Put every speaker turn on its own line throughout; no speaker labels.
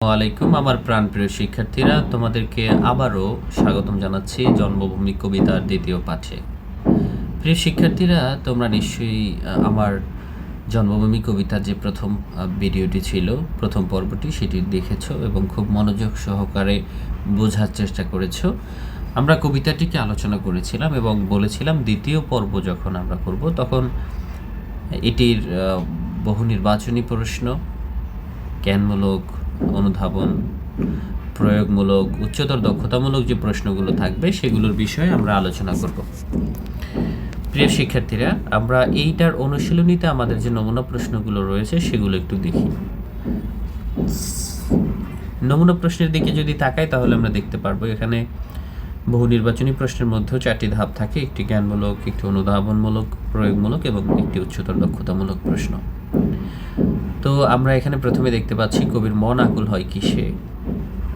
ওয়ালাইকুম আমার প্রাণপ্রিয় শিক্ষার্থীরা, তোমাদেরকে আবারও স্বাগতম জানাচ্ছি জন্মভূমি কবিতার দ্বিতীয় পাঠে। প্রিয় শিক্ষার্থীরা, তোমরা নিশ্চয়ই আমার জন্মভূমি কবিতার যে প্রথম ভিডিওটি ছিল, প্রথম পর্বটি, সেটি দেখেছো এবং খুব মনোযোগ সহকারে বোঝার চেষ্টা করেছো। আমরা কবিতাটিকে আলোচনা করেছিলাম এবং বলেছিলাম দ্বিতীয় পর্ব যখন আমরা করব তখন এটির বহু নির্বাচনী প্রশ্ন, জ্ঞানমূলক, অনুধাবন, প্রয়োগমূলক, উচ্চতর দক্ষতামূলক যে প্রশ্নগুলো থাকবে সেগুলোর বিষয়ে আমরা আলোচনা করব। প্রিয় শিক্ষার্থীরা, আমরা এইটার অনুশীলনীতে আমাদের যে নমুনা প্রশ্নগুলো রয়েছে সেগুলো একটু দেখি। নমুনা প্রশ্নের দিকে যদি তাকাই তাহলে আমরা দেখতে পারবো এখানে বহু নির্বাচনী প্রশ্নের মধ্যেও 4টি ধাপ থাকে: একটি জ্ঞানমূলক, একটি অনুধাবনমূলক, প্রয়োগমূলক এবং একটি উচ্চতর দক্ষতামূলক প্রশ্ন। তো আমরা এখানে প্রথমে দেখতে পাচ্ছি কবির মন আকুল হয় কিসে।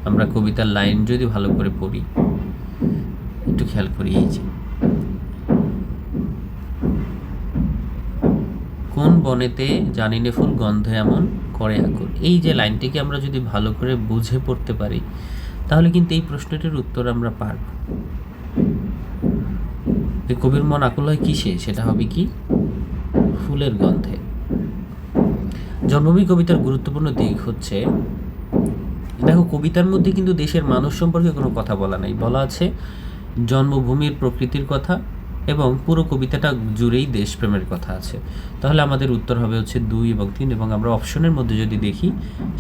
আমরা কবিতার লাইন যদি ভালো করে পড়ি, একটু খেয়াল করি, এই যে কোন বনেতে জানিনে ফুল গন্ধ এমন করে আকুল, এই যে লাইনটিকে আমরা যদি ভালো করে বুঝে পড়তে পারি তাহলে কিন্তু এই প্রশ্নটির উত্তর আমরা পারব। যে কবির মন আকুল হয় কিসে, সেটা হবে কি? ফুলের গন্ধে। জন্মভূমি কবিতার গুরুত্বপূর্ণ দিক হচ্ছে, দেখো কবিতার মধ্যে কিন্তু দেশের মানুষ সম্পর্কে কোনো কথা বলা নাই, বলা আছে জন্মভূমির প্রকৃতির কথা এবং পুরো কবিতাটা জুড়েই দেশপ্রেমের কথা আছে। তাহলে আমাদের উত্তর হবে হচ্ছে 2 এবং 3, এবং আমরা অপশনের মধ্যে যদি দেখি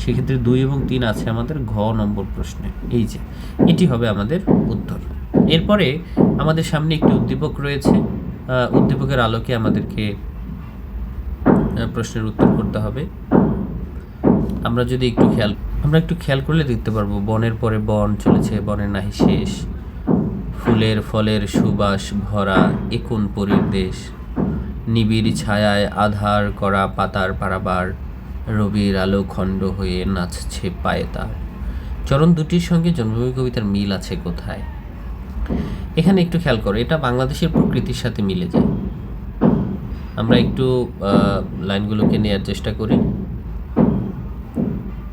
সেক্ষেত্রে 2 এবং 3 আছে আমাদের ঘ নম্বর প্রশ্নে। এই যে এটি হবে আমাদের উত্তর। এরপরে আমাদের সামনে একটি উদ্দীপক রয়েছে, উদ্দীপকের আলোকে আমাদেরকে প্রশ্নের উত্তর করতে হবে। আমরা একটু খেয়াল করলে দেখতে পারবো বনের পরে বন চলেছে, বনের নাহি শেষ, ফুলের ফলের সুবাস ভরা একুন পরীর দেশ, নিবিড় ছায়ায় আধার করা পাতার পারাবার, রবির আলো খণ্ড হয়ে নাচছে পায়ে তার। চরণ দুটির সঙ্গে জন্মভূমি কবিতার মিল আছে কোথায়? এখানে একটু খেয়াল করো, এটা বাংলাদেশের প্রকৃতির সাথে মিলে যায়। আমরা একটু লাইনগুলোকে নেয়ার চেষ্টা করি।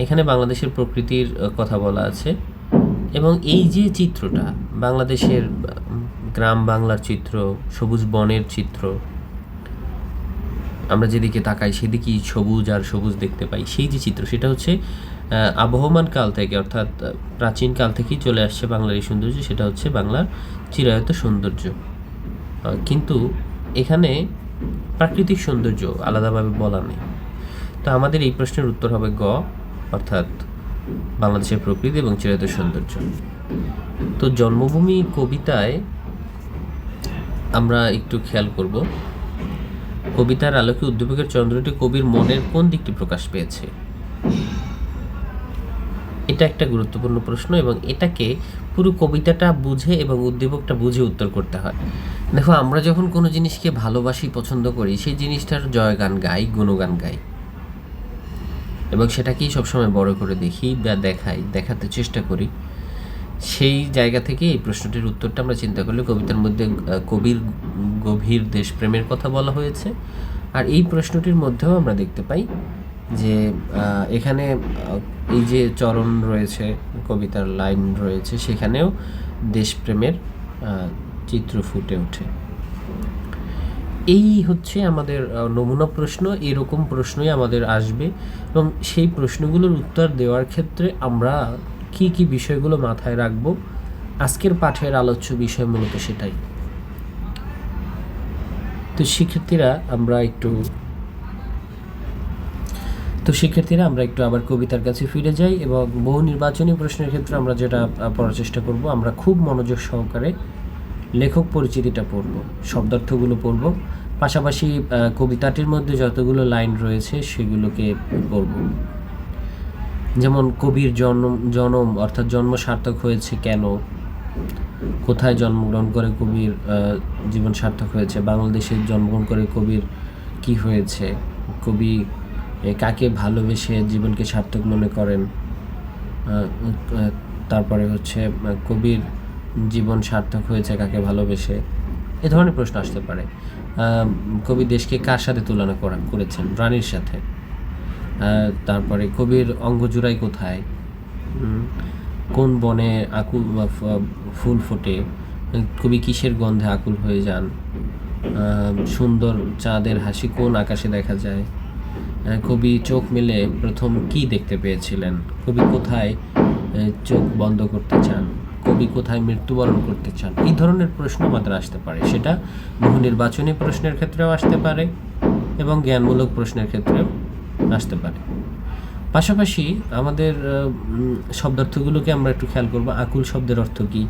এখানে বাংলাদেশের প্রকৃতির কথা বলা আছে এবং এই যে চিত্রটা, বাংলাদেশের গ্রাম বাংলার চিত্র, সবুজ বনের চিত্র, আমরা যেদিকে তাকাই সেদিকেই সবুজ আর সবুজ দেখতে পাই, সেই যে চিত্র, সেটা হচ্ছে আবহমান কাল থেকে, অর্থাৎ প্রাচীন কাল থেকেই চলে আসছে বাংলার এই সৌন্দর্য, সেটা হচ্ছে বাংলার চিরায়ত সৌন্দর্য। কিন্তু এখানে প্রাকৃতিক সৌন্দর্য আলাদাভাবে বলা নেই। তো আমাদের এই প্রশ্নের উত্তর হবে গ, অর্থাৎ বাংলাদেশের প্রকৃতি এবং চিরায়ত সৌন্দর্য। তো জন্মভূমি কবিতায় আমরা একটু খেয়াল করব, কবিতার আলোকে উদ্দীপকের চন্দ্রটি কবির মনের কোন দিকটি প্রকাশ পেয়েছে? এটা একটা গুরুত্বপূর্ণ প্রশ্ন এবং এটাকে পুরো কবিতাটা বুঝে এবং উদ্দীপকটা বুঝে উত্তর করতে হয়। দেখো, আমরা যখন কোনো জিনিসকে ভালোবাসি, পছন্দ করি, সেই জিনিসটার জয়গান গাই, গুণগান গাই এবং সেটাকেই সবসময় বড় করে দেখি বা দেখাতে চেষ্টা করি। সেই জায়গা থেকে এই প্রশ্নটির উত্তরটা আমরা চিন্তা করলে কবিতার মধ্যে কবির গভীর দেশপ্রেমের কথা বলা হয়েছে। আর এই প্রশ্নটির মধ্যেও আমরা দেখতে পাই যে এখানে এই যে চরণ রয়েছে, কবিতার লাইন রয়েছে, সেখানেও দেশপ্রেমের চিত্র ফুটে ওঠে। এই হচ্ছে আমাদের নমুনা প্রশ্ন। এরকম প্রশ্নই আমাদের আসবে এবং সেই প্রশ্নগুলোর উত্তর দেওয়ার ক্ষেত্রে আমরা কি কি বিষয়গুলো মাথায় রাখব, আজকের পাঠের আলোচ্য বিষয় মূলত সেটাই। তো শিক্ষার্থীরা আমরা একটু আবার কবিতার কাছে ফিরে যাই এবং বহু নির্বাচনী প্রশ্নের ক্ষেত্রে আমরা যেটা পড়ার চেষ্টা করব, আমরা খুব মনোযোগ সহকারে লেখক পরিচিতিটা পড়ব, শব্দার্থগুলো পড়ব, পাশাপাশি কবিতাটির মধ্যে যতগুলো লাইন রয়েছে সেগুলোকে পড়ব। যেমন কবির জন্ম অর্থাৎ জন্ম সার্থক হয়েছে কেন, কোথায় জন্মগ্রহণ করে কবির জীবন সার্থক হয়েছে, বাংলাদেশে জন্মগ্রহণ করে কবির কি হয়েছে, কবি কাকে ভালোবেসে জীবনকে সার্থক মনে করেন, তারপরে হচ্ছে কবির জীবন সার্থক হয়েছে কাকে ভালোবেসে, এ ধরনের প্রশ্ন আসতে পারে। কবি দেশকে কার সাথে তুলনা করেছেন? রানীর সাথে। তারপরে কবির অঙ্গজুড়াই কোথায়, কোন বনে আকুল বা ফুল ফোটে, কবি কিসের গন্ধে আকুল হয়ে যান, সুন্দর চাঁদের হাসি কোন আকাশে দেখা যায়, কবি চোখ মেলে প্রথম কি দেখতে পেয়েছিলেন, কবি কোথায় চোখ বন্ধ করতে চান, কবি কোথায় মৃত্যুবরণ করতে চান, এই ধরনের প্রশ্ন আমাদের আসতে পারে। সেটা বহু নির্বাচনী প্রশ্নের ক্ষেত্রেও আসতে পারে এবং জ্ঞানমূলক প্রশ্নের ক্ষেত্রেও আসতে পারে। পাশাপাশি আমাদের শব্দার্থগুলোকে আমরা একটু খেয়াল করব। আকুল শব্দের অর্থ কী,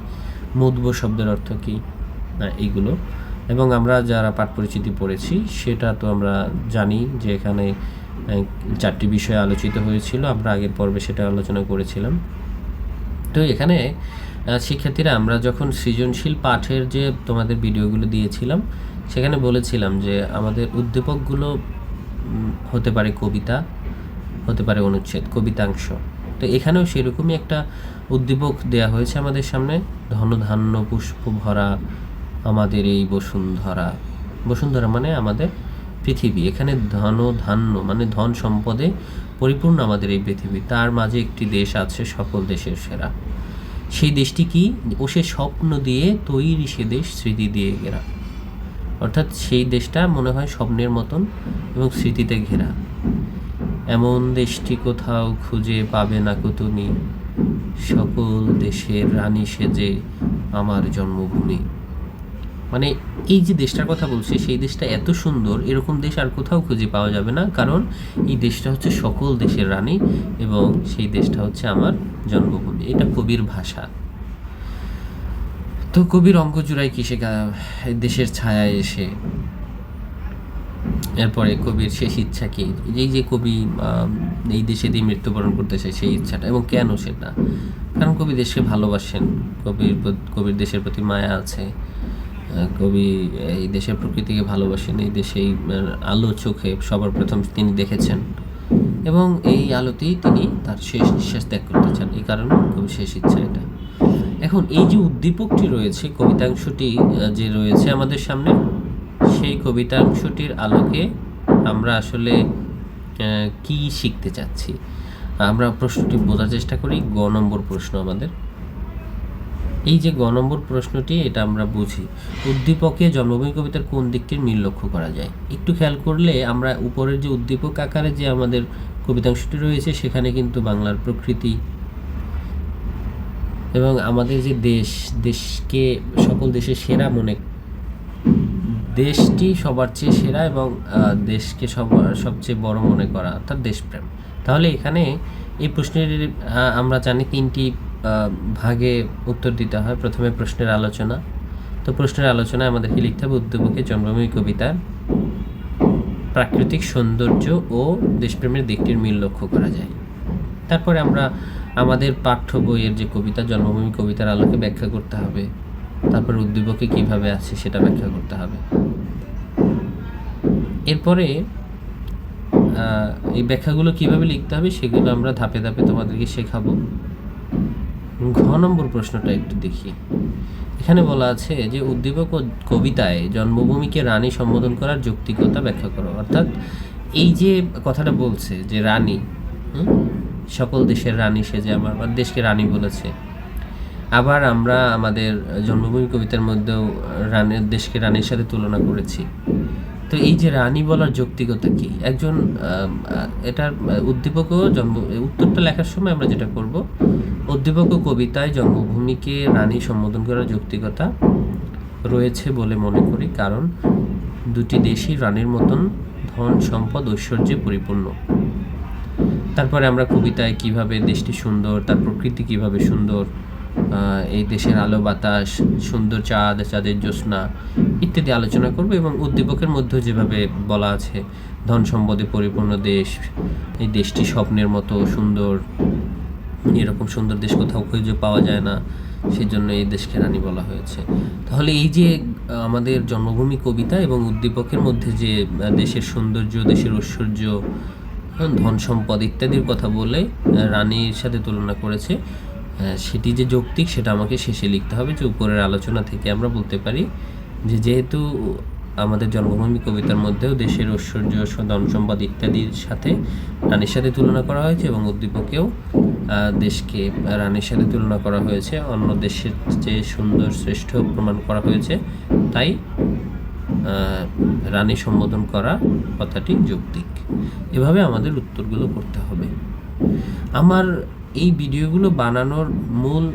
মুদব শব্দের অর্থ কী, এইগুলো। এবং আমরা যারা পাঠ পরিচিতি পড়েছি সেটা তো আমরা জানি যে এখানে 4টি বিষয় আলোচিত হয়েছিল, আমরা আগের পর্বে সেটা আলোচনা করেছিলাম। তো এখানে শিক্ষার্থীরা আমরা যখন সৃজনশীল পাঠের যে তোমাদের ভিডিওগুলো দিয়েছিলাম সেখানে বলেছিলাম যে আমাদের উদ্দীপকগুলো হতে পারে কবিতা, হতে পারে অনুচ্ছেদ, কবিতাংশ। তো এখানেও সেরকমই একটা উদ্দীপক দেয়া হয়েছে আমাদের সামনে। ধনধান্য পুষ্প ভরা আমাদের এই বসুন্ধরা, বসুন্ধরা মানে আমাদের পৃথিবী। এখানে ধান্য মানে ধন সম্পদে পরিপূর্ণ আমাদের এই পৃথিবী, তার মাঝে একটি দেশ আছে সকল দেশের সেরা। সেই দেশটি কি? ও সে স্বপ্ন দিয়ে তৈরি, সে দেশ স্মৃতি দিয়ে ঘেরা। অর্থাৎ সেই দেশটা মনে হয় স্বপ্নের মতন এবং স্মৃতিতে ঘেরা। এমন দেশটি কোথাও খুঁজে পাবে না কো তুমি, সকল দেশের রানী সেজে আমার জন্মভূমি। মানে এই যে দেশটার কথা বলছি সেই দেশটা এত সুন্দর, এরকম দেশ আর কোথাও খুঁজে পাওয়া যাবে না, কারণ এই দেশটা হচ্ছে সকল দেশের রানী এবং সেই দেশটা হচ্ছে আমার জন্মভূমি। এটা কবির ভাষা। তো কবির অঙ্ক জুড়ায় কিসে দেশের ছায়ায় এসে। এরপরে কবির শেষ ইচ্ছা কি, এই যে কবি এই দেশে দিয়ে মৃত্যুবরণ করতে চায় সেই ইচ্ছাটা, এবং কেন সেটা? কারণ কবি দেশকে ভালোবাসেন, কবির দেশের প্রতি মায়া আছে, কবি এই দেশের প্রকৃতিকে ভালোবাসেন, এই দেশেই আলো চোখে সবার প্রথম তিনি দেখেছেন এবং এই আলোতেই তিনি তার শেষ নিঃশ্বাস ত্যাগ করতে চান। এই কারণে কবির শেষ ইচ্ছা এটা। এখন এই যে উদ্দীপকটি রয়েছে, কবিতাংশটি যে রয়েছে আমাদের সামনে, সেই কবিতাংশটির আলোকে আমরা আসলে কি শিখতে চাচ্ছি, আমরা প্রশ্নটি বোঝার চেষ্টা করি। গ নম্বর প্রশ্ন আমাদের, এই যে গ নম্বর প্রশ্নটি, এটা আমরা বুঝি উদ্দীপকে জন্মভূমি কবিতার কোন দিকটির মিল লক্ষ্য করা যায়। একটু খেয়াল করলে আমরা উপরের যে উদ্দীপক আকারে যে আমাদের কবিতাংশটি রয়েছে সেখানে কিন্তু বাংলার প্রকৃতি এবং আমাদের যে দেশকে সকল দেশের সেরা মনে, দেশটি সবার চেয়ে সেরা এবং দেশকে সবচেয়ে বড় মনে করা, অর্থাৎ দেশপ্রেম। তাহলে এখানে এই প্রশ্নের আমরা জানি 3টি ভাগে উত্তর দিতে হয়। প্রথমে প্রশ্নের আলোচনা। তো প্রশ্নের আলোচনায় আমাদেরকে লিখতে হবে উদ্দীপকে জন্মভূমি কবিতার প্রাকৃতিক সৌন্দর্য ও দেশপ্রেমের দিকটির মিল লক্ষ্য করা যায়। তারপরে আমরা আমাদের পাঠ্য বইয়ের যে কবিতা জন্মভূমি কবিতার আলোকে ব্যাখ্যা করতে হবে। তারপর উদ্দীপকে কিভাবে আছে সেটা ব্যাখ্যা করতে হবে। এরপরে এই ব্যাখ্যাগুলো কিভাবে লিখতে হবে সেগুলো আমরা ধাপে ধাপে তোমাদেরকে শেখাবো। ঘ নম্বর প্রশ্নটা একটু দেখি। এখানে বলা আছে যে উদ্দীপক ও কবিতায় জন্মভূমিকে রানী সম্বোধন করার যৌক্তিকতা ব্যাখ্যা করো। অর্থাৎ এই যে কথাটা বলছে যে রানী, সকল দেশের রানী সেজে আমার দেশকে রানী বলেছে। আবার আমরা আমাদের জন্মভূমি কবিতার মধ্যেও দেশকে রানীর সাথে তুলনা করেছি। তো এই যে রানী বলার যৌক্তিকতা কি? একজন এটার উদ্দীপক ও উত্তরটা লেখার সময় আমরা যেটা করব, উদ্দীপক ও কবিতায় জন্মভূমিকে রানী সম্বোধন করার যৌক্তিকতা রয়েছে বলে মনে করি, কারণ দুটি দেশই রানীর মতন ধন সম্পদ ঐশ্বর্যে পরিপূর্ণ। তারপরে আমরা কবিতায় কিভাবে দেশটি সুন্দর, তার প্রকৃতি কিভাবে সুন্দর, এই দেশের আলো বাতাস, সুন্দর চাঁদ, চাঁদের জ্যোৎস্না ইত্যাদি আলোচনা করব। এবং উদ্দীপকের মধ্যে যেভাবে বলা আছে ধন সম্পদে পরিপূর্ণ দেশ, এই দেশটি স্বপ্নের মতো সুন্দর, এরকম সুন্দর দেশ কোথাও খুঁজে পাওয়া যায় না, সেজন্য এই দেশকে রানী বলা হয়েছে। তাহলে এই যে আমাদের জন্মভূমি কবিতা এবং উদ্দীপকের মধ্যে যে দেশের সৌন্দর্য, দেশের ঐশ্বর্য, ধন সম্পদ ইত্যাদির কথা বলে রানীর সাথে তুলনা করেছে, সেটি যে যৌক্তিক সেটা আমাকে শেষে লিখতে হবে। যে উপরের আলোচনা থেকে আমরা বলতে পারি যে যেহেতু আমাদের জন্মভূমি কবিতার মধ্যেও দেশের ঐশ্বর্য, ধন সম্পদ ইত্যাদির সাথে রানীর সাথে তুলনা করা হয়েছে এবং উদ্দীপকেও দেশকে রানীর সাথে তুলনা করা হয়েছে, অন্য দেশের যে সুন্দর শ্রেষ্ঠ প্রমাণ করা হয়েছে, তাই রানী সম্বোধন করা কথাটি যৌক্তিক। এভাবে আমাদের উত্তরগুলো করতে হবে। আমার এই ভিডিওগুলো বানানোর মূল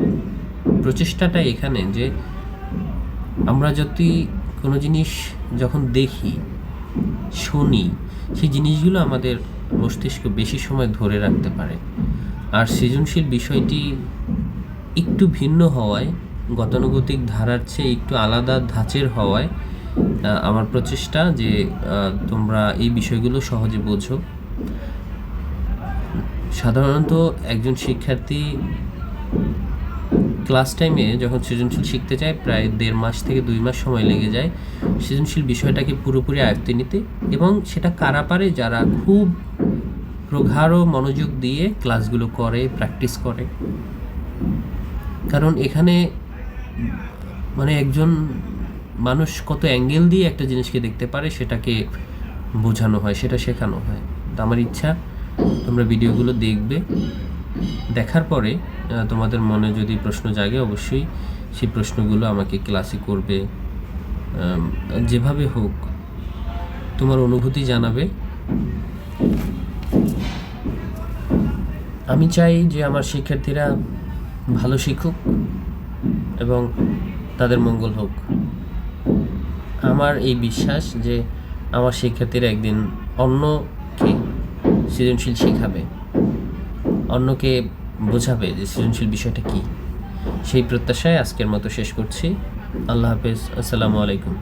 প্রচেষ্টাটা এখানে যে আমরা যদি কোনো জিনিস যখন দেখি শুনি, সেই জিনিসগুলো আমাদের মস্তিষ্ক বেশি সময় ধরে রাখতে পারে। আর সৃজনশীল বিষয়টি একটু ভিন্ন হওয়ায়, গতানুগতিক ধারার চেয়ে একটু আলাদা ধাঁচের হওয়ায় আমার প্রচেষ্টা যে তোমরা এই বিষয়গুলো সহজে বোঝো। সাধারণত একজন শিক্ষার্থী ক্লাস টাইমে যখন সৃজনশীল শিখতে চায় প্রায় 1.5 মাস থেকে 2 মাস সময় লেগে যায় সৃজনশীল বিষয়টাকে পুরোপুরি আয়ত্তে নিতে, এবং সেটা কারা পারে? যারা খুব প্রগাঢ় মনোযোগ দিয়ে ক্লাসগুলো করে, প্র্যাকটিস করে। কারণ এখানে মানে একজন মানুষ কত অ্যাঙ্গেল দিয়ে একটা জিনিসকে দেখতে পারে সেটাকে বোঝানো হয়, সেটা শেখানো হয়। তো আমার ইচ্ছা তোমরা ভিডিওগুলো দেখবে, দেখার পরে তোমাদের মনে যদি প্রশ্ন জাগে অবশ্যই সেই প্রশ্নগুলো আমাকে ক্লাসে করবে, যেভাবে হোক তোমার অনুভূতি জানাবে। আমি চাই যে আমার শিক্ষার্থীরা ভালো শিখুক এবং তাদের মঙ্গল হোক। আমার এই বিশ্বাস যে আমার শিক্ষার্থীরা একদিন অন্যকে সৃজনশীল শেখাবে, অন্যকে বোঝাবে যে সৃজনশীল বিষয়টা কী। সেই প্রত্যাশায় আজকের মতো শেষ করছি। আল্লাহ হাফেজ। আসসালামু আলাইকুম।